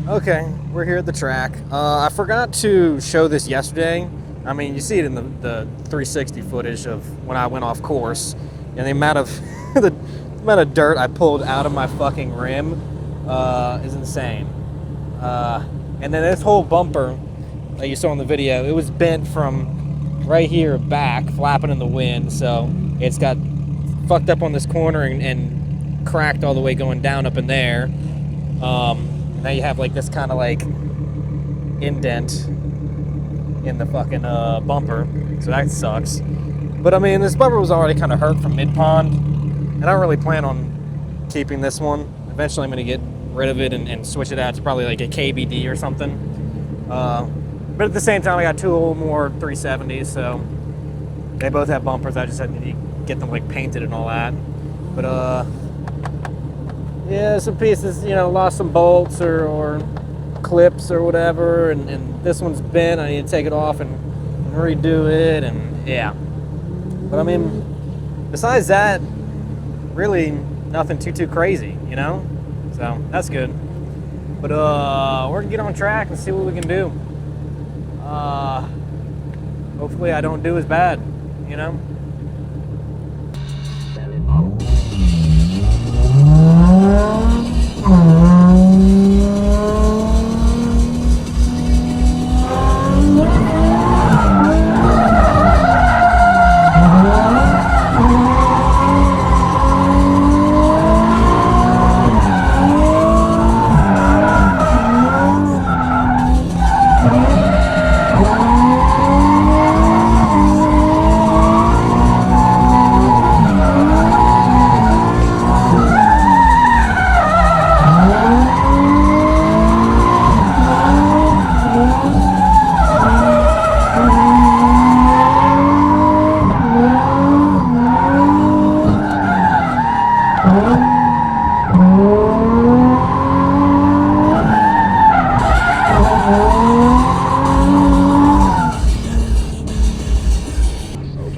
Okay, we're here at the track. I forgot to show this yesterday. I mean, you see it in the 360 footage of when I went off course, and the amount of the amount of dirt I pulled out of my fucking rim is insane. And then this whole bumper that you saw in the video, it was bent from right here back, flapping in the wind. So it's got fucked up on this corner and cracked all the way going down up in there. Now you have like this kind of like indent in the fucking bumper, so that sucks. But I mean, this bumper was already kind of hurt from mid-pond, and I don't really plan on keeping this one. Eventually I'm going to get rid of it and switch it out to probably like a KBD or something. But at the same time, I got two more 370s, so they both have bumpers. I just had to get them like painted and all that. But yeah, some pieces, you know, lost some bolts or clips or whatever, and this one's bent. I need to take it off and redo it, and yeah. But I mean, besides that, really nothing too crazy, you know? So that's good. But we're gonna get on track and see what we can do. Hopefully I don't do as bad, you know?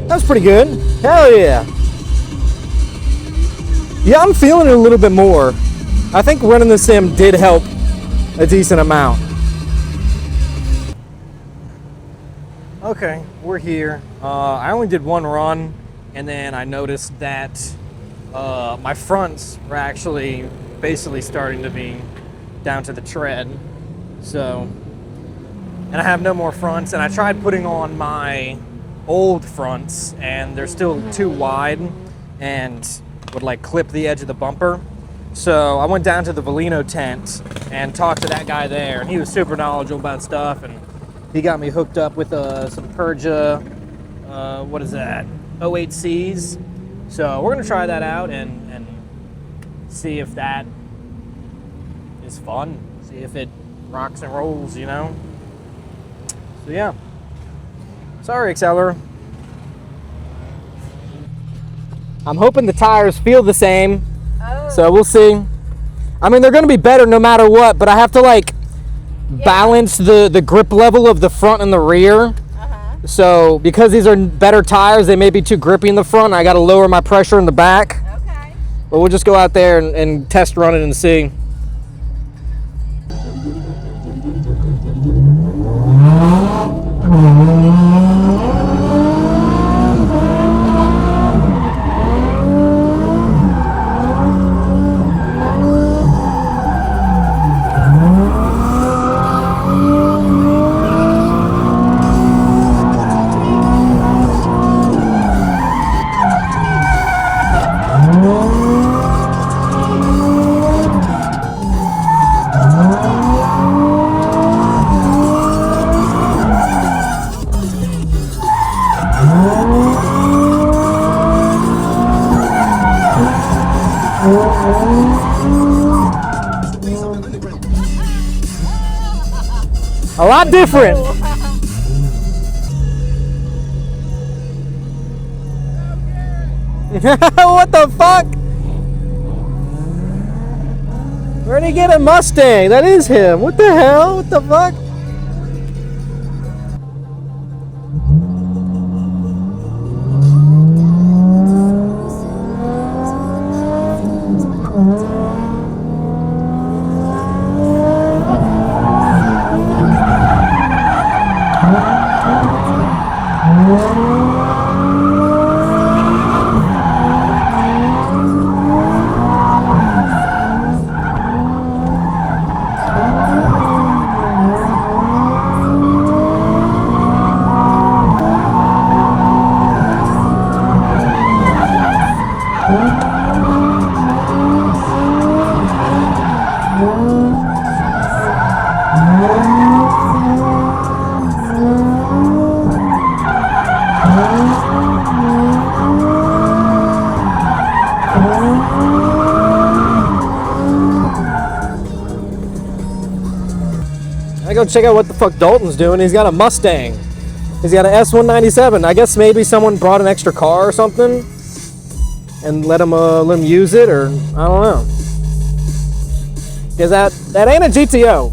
That's pretty good. Hell yeah. Yeah, I'm feeling it a little bit more. I think running the sim did help a decent amount. Okay, we're here. I only did one run, and then I noticed that my fronts were actually basically starting to be down to the tread. So, and I have no more fronts, and I tried putting on my old fronts, and they're still too wide and would like clip the edge of the bumper. So I went down to the Valino tent and talked to that guy there, and he was super knowledgeable about stuff, and he got me hooked up with some Perja, what is that, 08Cs. So we're gonna try that out and see if that is fun, see if it rocks and rolls, you know? So yeah. Sorry, Acceler. I'm hoping the tires feel the same, so we'll see. I mean, they're gonna be better no matter what, but I have to like balance the grip level of the front and the rear. So because these are better tires, they may be too grippy in the front. I gotta lower my pressure in the back. Okay. But we'll just go out there and test run it and see. A lot different. What the fuck? Where'd he get a Mustang? That is him. What the hell? What the fuck? I go check out what the fuck Dalton's doing. He's got a Mustang. He's got an S197. I guess maybe someone brought an extra car or something and let him use it, or I don't know. Cause that ain't a GTO.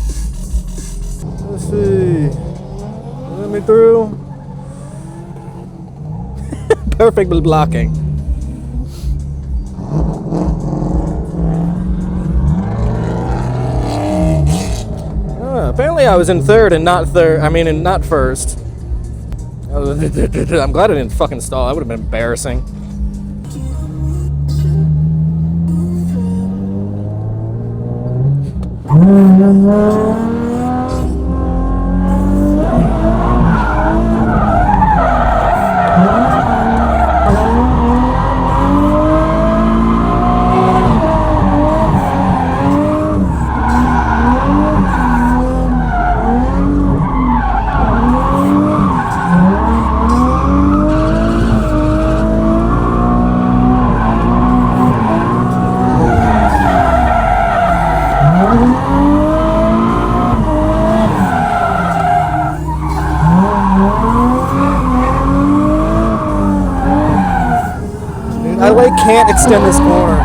Let's see. Let me through. Perfect blocking. Apparently I was in third and not not first. I'm glad I didn't fucking stall. That would have been embarrassing. I can't extend this corner.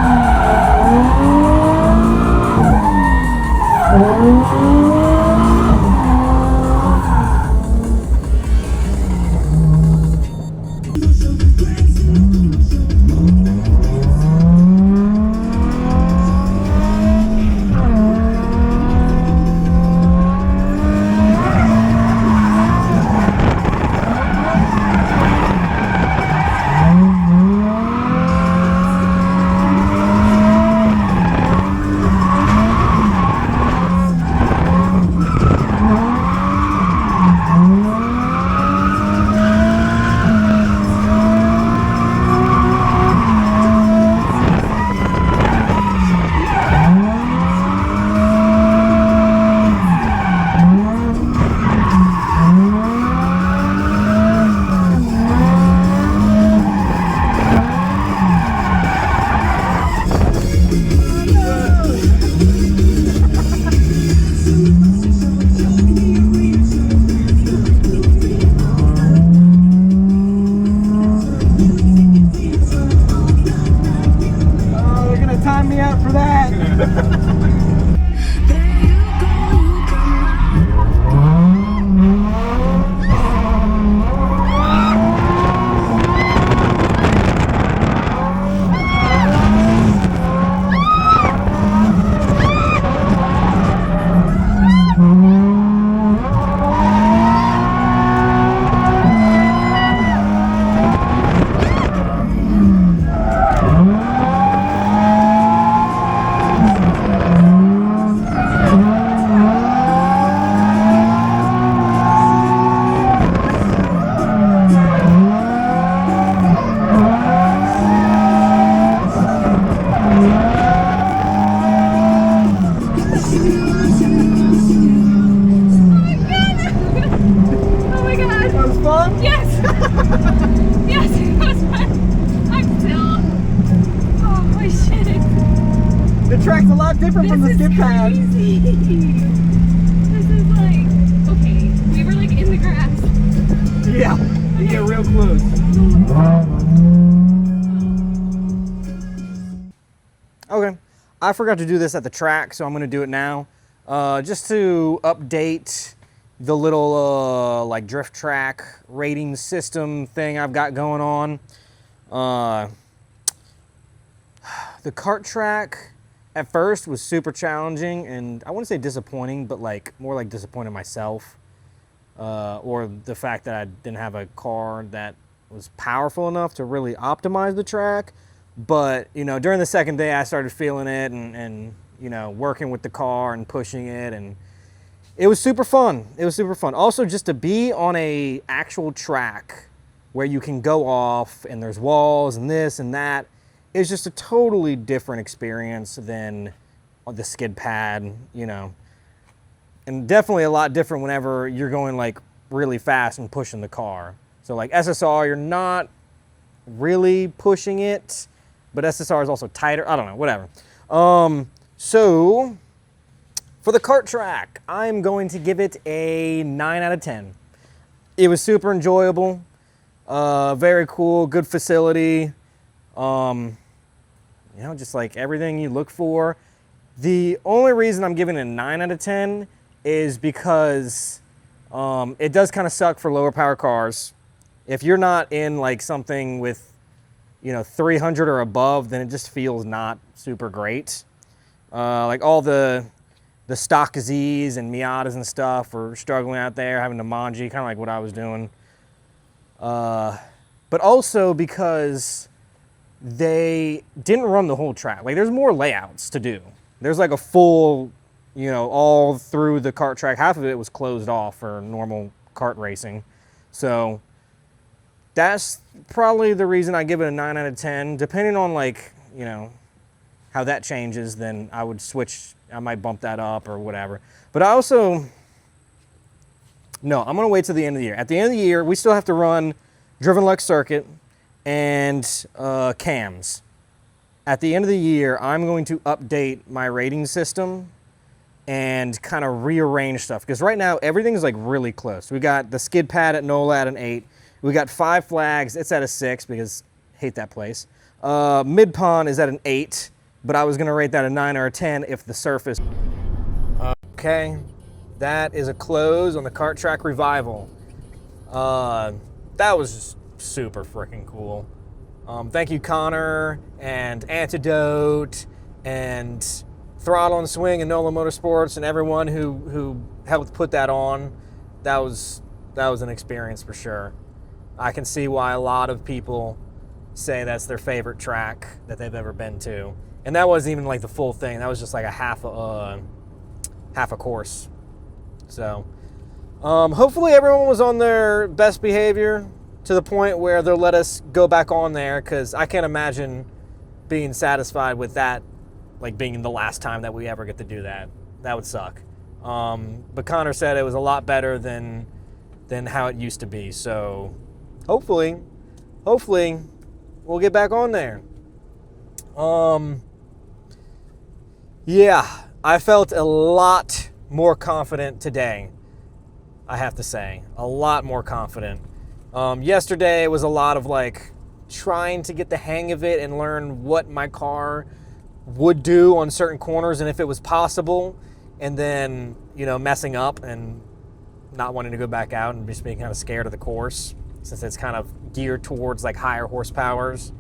track's a lot different from the skip pad. Crazy. This is like, okay, we were like in the grass. Yeah, you get real close. Okay, I forgot to do this at the track, so I'm going to do it now. Just to update the little like drift track rating system thing I've got going on. The kart track at first was super challenging, and I wouldn't say disappointing, but like more like disappointed myself, or the fact that I didn't have a car that was powerful enough to really optimize the track. But you know, during the second day, I started feeling it, and you know, working with the car and pushing it, and it was super fun. It was super fun. Also, just to be on a actual track where you can go off and there's walls and this and that, it's just a totally different experience than on the skid pad, you know. And definitely a lot different whenever you're going like really fast and pushing the car. So like SSR, you're not really pushing it, but SSR is also tighter. I don't know, whatever. So for the kart track, I'm going to give it a 9 out of 10. It was super enjoyable, very cool, good facility. You know, just like everything you look for. The only reason I'm giving it a 9 out of 10 is because it does kind of suck for lower power cars. If you're not in like something with, you know, 300 or above, then it just feels not super great. Like all the stock Z's and Miatas and stuff are struggling out there, having to manji, kind of like what I was doing. But also because they didn't run the whole track. Like there's more layouts to do. There's like a full, you know, all through the kart track. Half of it was closed off for normal kart racing. So that's probably the reason I give it a 9 out of 10. Depending on like, you know, how that changes, then I would switch. I might bump that up or whatever. But I also, no, I'm going to wait till the end of the year. At the end of the year, we still have to run Driven Lux Circuit and cams. At the end of the year, I'm going to update my rating system and kind of rearrange stuff. Because right now, everything's like really close. We got the skid pad at NOLA at an 8. We got 5 flags. It's at a 6 because I hate that place. Mid-pond is at an 8, but I was going to rate that a 9 or a 10 if the surface. Okay, that is a close on the kart track revival. That was just super freaking cool. Thank you, Connor and Antidote and Throttle and Swing and NOLA Motorsports and everyone who helped put that on. That was an experience for sure. I can see why a lot of people say that's their favorite track that they've ever been to. And that wasn't even like the full thing. That was just like a half a course. So hopefully everyone was on their best behavior to the point where they'll let us go back on there, because I can't imagine being satisfied with that, like being the last time that we ever get to do that. That would suck. But Connor said it was a lot better than how it used to be. So hopefully we'll get back on there. Yeah, I felt a lot more confident today, I have to say. A lot more confident. Yesterday was a lot of like trying to get the hang of it and learn what my car would do on certain corners and if it was possible, and then, you know, messing up and not wanting to go back out and just being kind of scared of the course since it's kind of geared towards like higher horsepowers.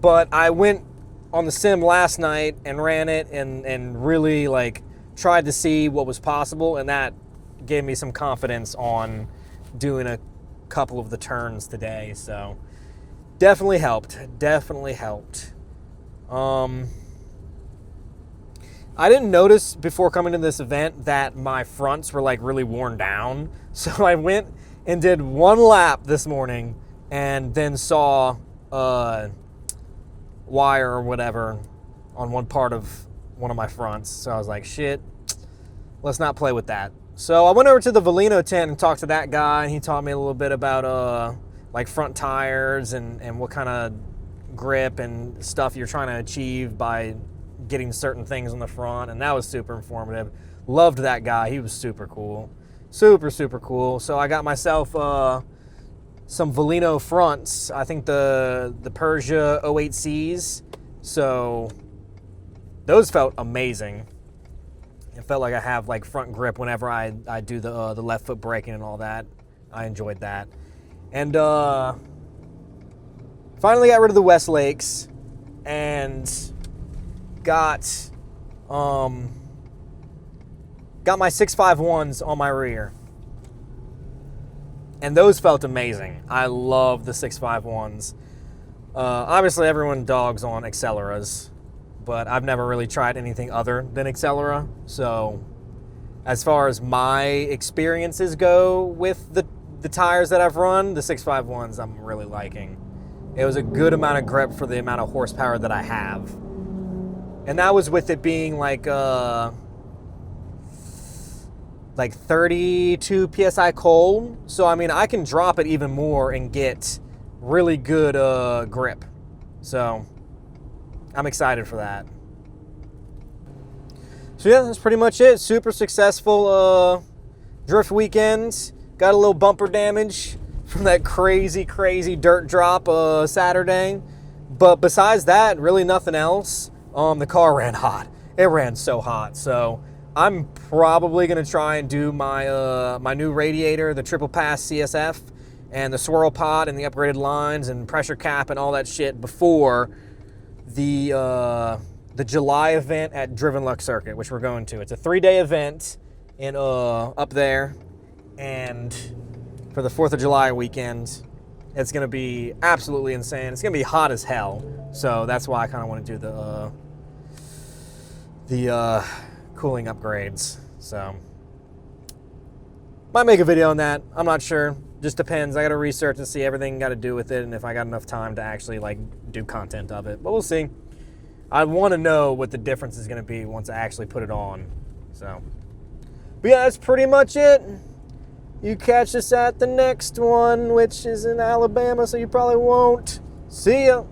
But I went on the sim last night and ran it and really like tried to see what was possible, and that gave me some confidence on doing a couple of the turns today. So definitely helped. I didn't notice before coming to this event that my fronts were like really worn down. So I went and did one lap this morning and then saw wire or whatever on one part of one of my fronts. So I was like, shit, let's not play with that. So I went over to the Valino tent and talked to that guy, and he taught me a little bit about like front tires and what kind of grip and stuff you're trying to achieve by getting certain things on the front, and that was super informative. Loved that guy. He was super cool. Super cool. So I got myself some Valino fronts. I think the Persia 08Cs. So those felt amazing. It felt like I have like front grip whenever I do the left foot braking and all that. I enjoyed that. And finally got rid of the Westlakes and got my 651s on my rear. And those felt amazing. I love the 651s. Obviously everyone dogs on Acceleras, but I've never really tried anything other than Accelera. So as far as my experiences go with the tires that I've run, the 651s I'm really liking. It was a good amount of grip for the amount of horsepower that I have. And that was with it being like 32 psi cold. So I mean, I can drop it even more and get really good grip. So I'm excited for that. So yeah, that's pretty much it. Super successful drift weekend. Got a little bumper damage from that crazy dirt drop Saturday. But besides that, really nothing else. The car ran hot. It ran so hot. So I'm probably gonna try and do my my new radiator, the triple pass CSF, and the swirl pod and the upgraded lines and pressure cap and all that shit before the July event at Driven Luck Circuit, which we're going to. It's a 3-day event in up there, and for the 4th of July weekend, it's gonna be absolutely insane. It's gonna be hot as hell, so that's why I kind of want to do the cooling upgrades. So might make a video on that. I'm not sure. Just depends. I got to research and see everything got to do with it, and if I got enough time to actually like do content of it. But we'll see. I want to know what the difference is going to be once I actually put it on. So, but yeah, that's pretty much it. You catch us at the next one, which is in Alabama, so you probably won't. See ya.